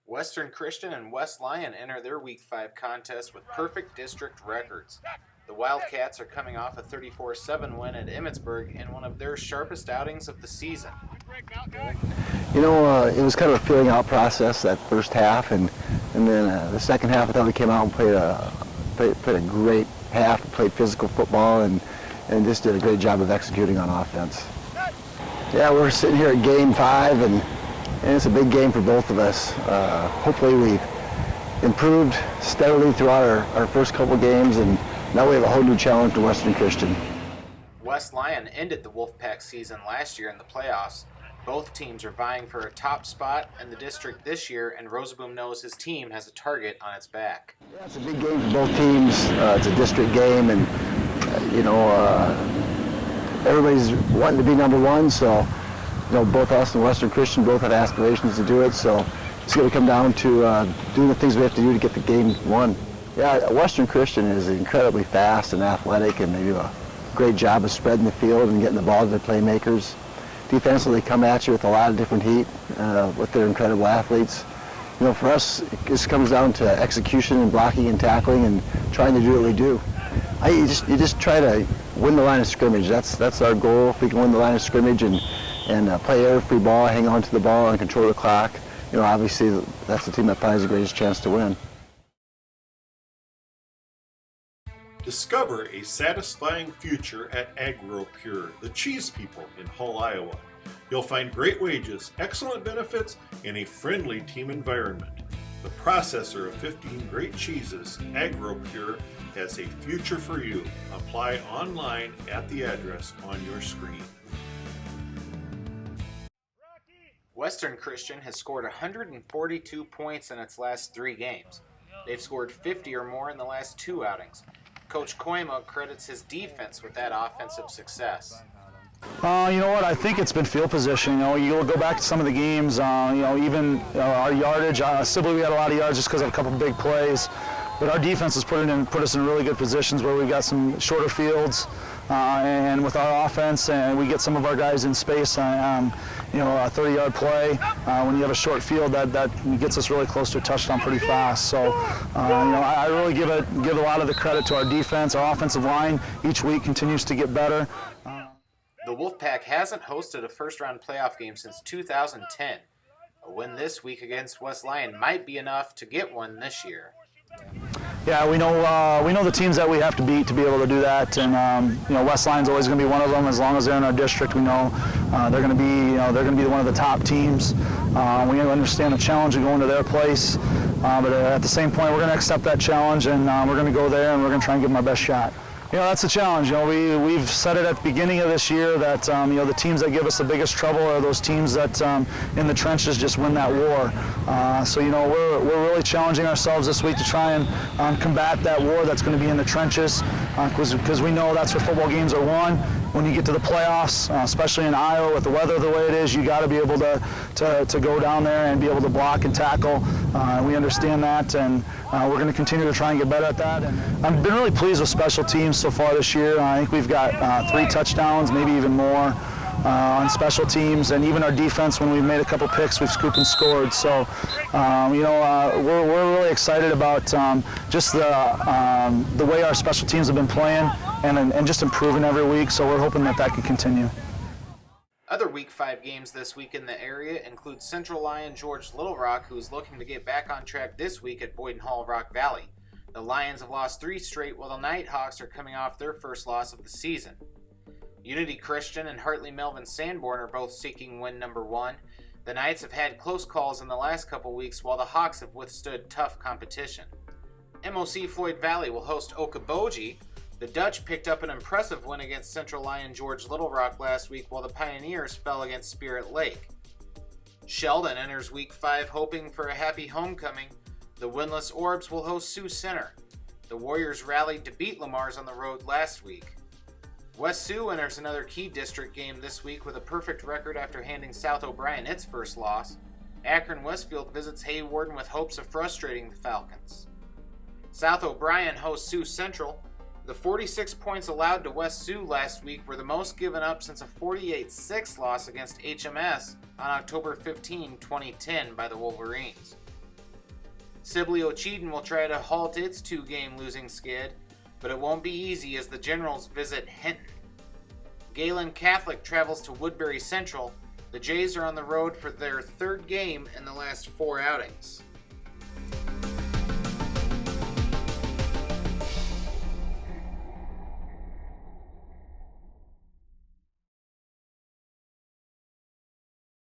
Western Christian and West Lyon enter their Week 5 contest with perfect district records. The Wildcats are coming off a 34-7 win at Emmitsburg in one of their sharpest outings of the season. It was kind of a feeling out process that first half, and then the second half I thought we came out and played a great half, played physical football, and just did a great job of executing on offense. Yeah, we're sitting here at Game 5, and it's a big game for both of us. Hopefully we've improved steadily throughout our first couple games, and now we have a whole new challenge to Western Christian. West Lyon ended the Wolfpack season last year in the playoffs. Both teams are vying for a top spot in the district this year, and Rosaboom knows his team has a target on its back. Yeah, it's a big game for both teams. It's a district game, and everybody's wanting to be number one, so both us and Western Christian both have aspirations to do it, so it's going to come down to doing the things we have to do to get the game won. Yeah, Western Christian is incredibly fast and athletic, and they do a great job of spreading the field and getting the ball to their playmakers. Defensively, they come at you with a lot of different heat with their incredible athletes. For us, it just comes down to execution and blocking and tackling and trying to do what we do. You just try to win the line of scrimmage. That's our goal. If we can win the line of scrimmage and play error-free ball, hang on to the ball, and control the clock, obviously that's the team that probably has the greatest chance to win. Discover a satisfying future at AgroPure, the cheese people in Hull, Iowa. You'll find great wages, excellent benefits, and a friendly team environment. The processor of 15 great cheeses, AgroPure, has a future for you. Apply online at the address on your screen. Western Christian has scored 142 points in its last 3 games. They've scored 50 or more in the last 2 outings. Coach Koima credits his defense with that offensive success. I think it's been field position. You'll go back to some of the games, even our yardage. Sibley, we had a lot of yards just because of a couple of big plays. But our defense has put us in really good positions where we've got some shorter fields, and with our offense, and we get some of our guys in space. A 30-yard play, when you have a short field, that gets us really close to a touchdown pretty fast. So, I really give a lot of the credit to our defense. Our offensive line each week continues to get better. The Wolfpack hasn't hosted a first-round playoff game since 2010. A win this week against West Lyon might be enough to get one this year. Yeah, we know the teams that we have to beat to be able to do that, and West Lyon's always going to be one of them. As long as they're in our district, we know they're going to be one of the top teams. We understand the challenge of going to their place, but at the same point, we're going to accept that challenge, and we're going to go there and we're going to try and give them our best shot. That's a challenge. We've said it at the beginning of this year that the teams that give us the biggest trouble are those teams that in the trenches just win that war. So we're really challenging ourselves this week to try and combat that war that's going to be in the trenches, because we know that's where football games are won. When you get to the playoffs, especially in Iowa with the weather the way it is, you got to be able to go down there and be able to block and tackle. We understand that, and we're going to continue to try and get better at that. And I've been really pleased with special teams so far this year. I think we've got 3 touchdowns, maybe even more, on special teams, and even our defense, when we've made a couple picks, we've scooped and scored. So, we're really excited about just the way our special teams have been playing and just improving every week. So we're hoping that can continue. Other Week 5 games this week in the area include Central Lyon George Little Rock, who's looking to get back on track this week at Boyden Hall Rock Valley. The Lions have lost 3 straight, while the Nighthawks are coming off their first loss of the season. Unity Christian and Hartley Melvin Sanborn are both seeking win number 1. The Knights have had close calls in the last couple weeks, while the Hawks have withstood tough competition. MOC Floyd Valley will host Okoboji. The Dutch picked up an impressive win against Central Lyon George Little Rock last week, while the Pioneers fell against Spirit Lake. Sheldon enters Week 5 hoping for a happy homecoming. The winless Orbs will host Sioux Center. The Warriors rallied to beat Lamar's on the road last week. West Sioux enters another key district game this week with a perfect record after handing South O'Brien its first loss. Akron Westfield visits Haywarden with hopes of frustrating the Falcons. South O'Brien hosts Sioux Central. The 46 points allowed to West Sioux last week were the most given up since a 48-6 loss against HMS on October 15, 2010 by the Wolverines. Sibley Ocheyedan will try to halt its 2-game losing skid, but it won't be easy as the Generals visit Hinton. Galen Catholic travels to Woodbury Central. The Jays are on the road for their 3rd game in the last 4 outings.